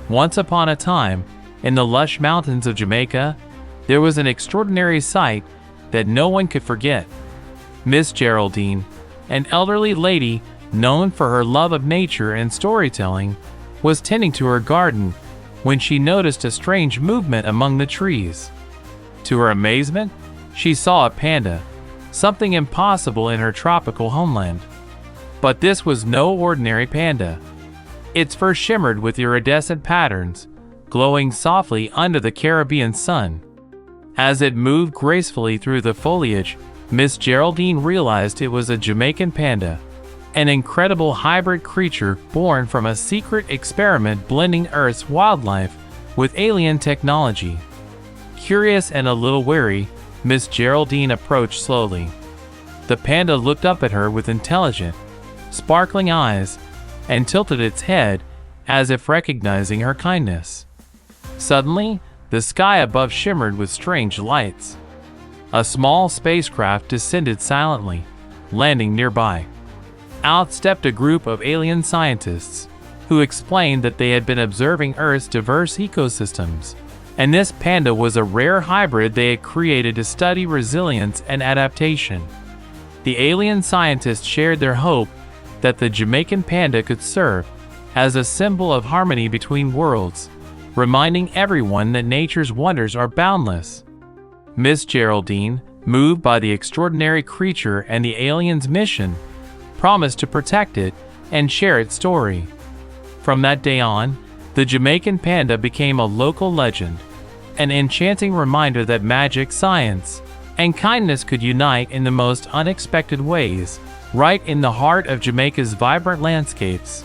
Once upon a time, in the lush mountains of Jamaica, there was an extraordinary sight that no one could forget. Miss Geraldine, an elderly lady known for her love of nature and storytelling, was tending to her garden when she noticed a strange movement among the trees. To her amazement, she saw a panda, something impossible in her tropical homeland. But this was no ordinary panda. Its fur shimmered with iridescent patterns, glowing softly under the Caribbean sun. As it moved gracefully through the foliage, Miss Geraldine realized it was a Jamaican panda, an incredible hybrid creature born from a secret experiment blending Earth's wildlife with alien technology. Curious and a little wary, Miss Geraldine approached slowly. The panda looked up at her with intelligent, sparkling eyes and tilted its head as if recognizing her kindness. Suddenly, the sky above shimmered with strange lights. A small spacecraft descended silently, landing nearby. Out stepped a group of alien scientists, who explained that they had been observing Earth's diverse ecosystems, and this panda was a rare hybrid they had created to study resilience and adaptation. The alien scientists shared their hope that the Jamaican panda could serve as a symbol of harmony between worlds, reminding everyone that nature's wonders are boundless. Miss Geraldine, moved by the extraordinary creature and the alien's mission, promised to protect it and share its story. From that day on, the Jamaican panda became a local legend, an enchanting reminder that magic, science, and kindness could unite in the most unexpected ways, right in the heart of Jamaica's vibrant landscapes.